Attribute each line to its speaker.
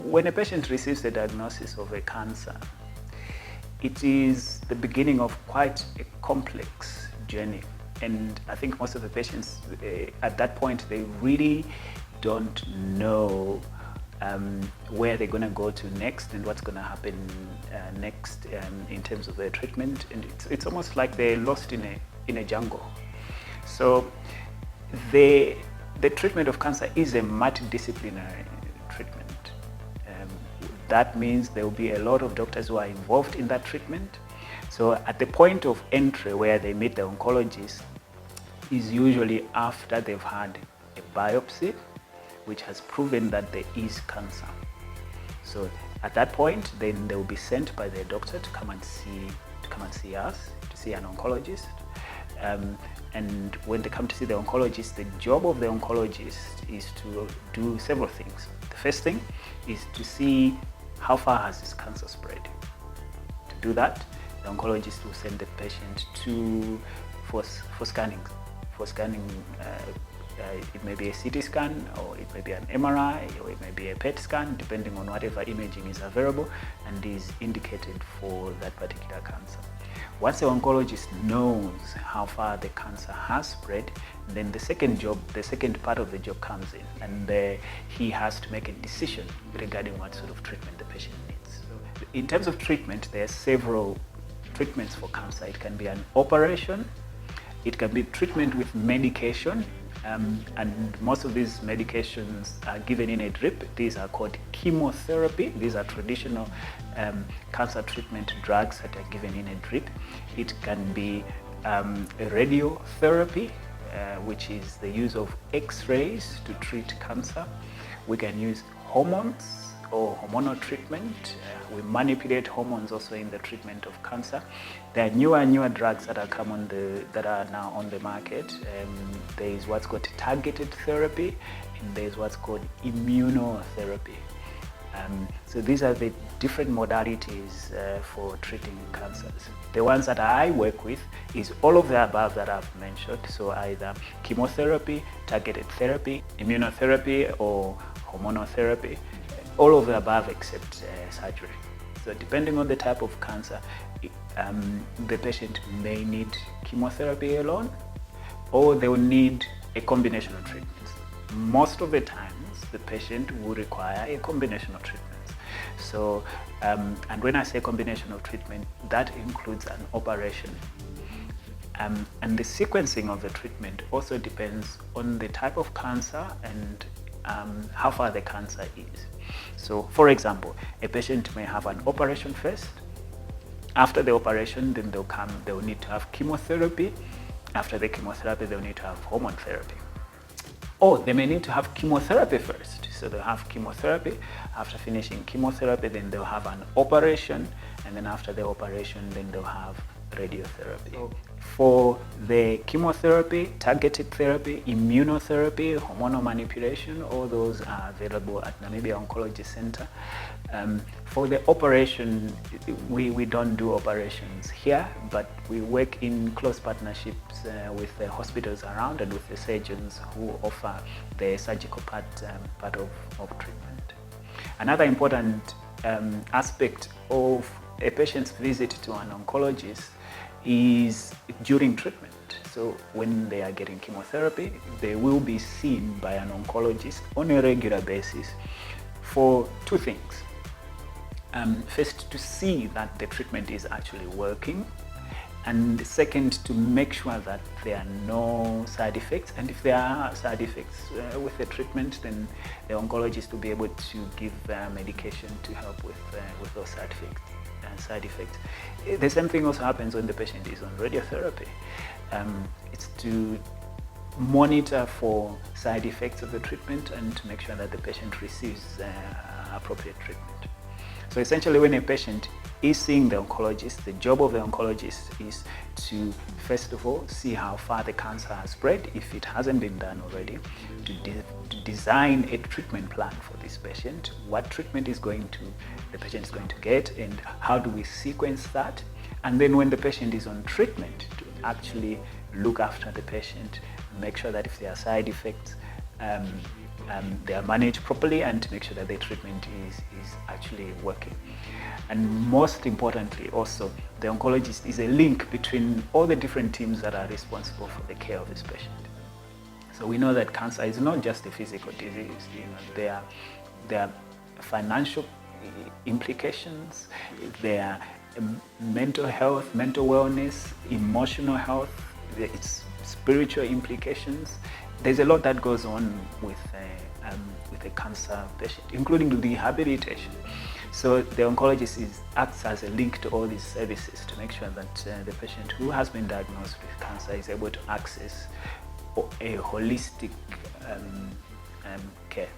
Speaker 1: when a patient receives a diagnosis of a cancer, it is the beginning of quite a complex journey. And I think most of the patients at that point, they really don't know where they're going to go to next and what's going to happen next in terms of their treatment. And it's almost like they're lost in a jungle. So the treatment of cancer is a multidisciplinary treatment. That means there will be a lot of doctors who are involved in that treatment. So at the point of entry where they meet the oncologist is usually after they've had a biopsy, which has proven that there is cancer. So at that point, then they will be sent by their doctor to come and see us, to see an oncologist. And when they come to see the oncologist, the job of the oncologist is to do several things. The first thing is to see how far has this cancer spread. To do that, the oncologist will send the patient for scanning. It may be a CT scan, or it may be an MRI, or it may be a PET scan, depending on whatever imaging is available and is indicated for that particular cancer. Once the oncologist knows how far the cancer has spread, then the second part of the job comes in, and he has to make a decision regarding what sort of treatment the patient needs. So in terms of treatment, there are several treatments for cancer. It can be an operation, it can be treatment with medication, and most of these medications are given in a drip. These are called chemotherapy. These are traditional cancer treatment drugs that are given in a drip. It can be radiotherapy, which is the use of X-rays to treat cancer. We can use hormones or hormonal treatment. We manipulate hormones also in the treatment of cancer. There are newer drugs that are now on the market. There is what's called targeted therapy, and there is what's called immunotherapy. So these are the different modalities for treating cancers. The ones that I work with is all of the above that I've mentioned. So either chemotherapy, targeted therapy, immunotherapy, or hormonal therapy. All of the above except surgery. So depending on the type of cancer, the patient may need chemotherapy alone, or they will need a combination of treatments. Most of the times, the patient will require a combination of treatments. So, and when I say combination of treatment, that includes an operation. And the sequencing of the treatment also depends on the type of cancer and how far the cancer is. So, for example, a patient may have an operation first. After the operation, then they'll need to have chemotherapy. After the chemotherapy, they'll need to have hormone therapy. Or they may need to have chemotherapy first. So they'll have chemotherapy. After finishing chemotherapy, then they'll have an operation. And then after the operation, then they'll have radiotherapy. So for the chemotherapy, targeted therapy, immunotherapy, hormonal manipulation, all those are available at Namibian Oncology Center. For the operation, we don't do operations here, but we work in close partnerships with the hospitals around and with the surgeons who offer the surgical part of treatment. Another important aspect of a patient's visit to an oncologist is during treatment. So when they are getting chemotherapy, they will be seen by an oncologist on a regular basis for two things. First, to see that the treatment is actually working, and second, to make sure that there are no side effects. And if there are side effects with the treatment, then the oncologist will be able to give medication to help with those side effects. The same thing also happens when the patient is on radiotherapy. It's to monitor for side effects of the treatment and to make sure that the patient receives appropriate treatment. So essentially, when a patient is seeing the oncologist, the job of the oncologist is to, first of all, see how far the cancer has spread, if it hasn't been done already, to design a treatment plan for this patient, what treatment the patient is going to get, and how do we sequence that. And then when the patient is on treatment, to actually look after the patient, make sure that if there are side effects, they are managed properly and to make sure that the treatment is actually working. And most importantly also, the oncologist is a link between all the different teams that are responsible for the care of this patient. So we know that cancer is not just a physical disease. There are financial implications, there are mental health, mental wellness, emotional health, it's spiritual implications. There's a lot that goes on with a cancer patient, including rehabilitation. So the oncologist acts as a link to all these services to make sure that the patient who has been diagnosed with cancer is able to access a holistic care.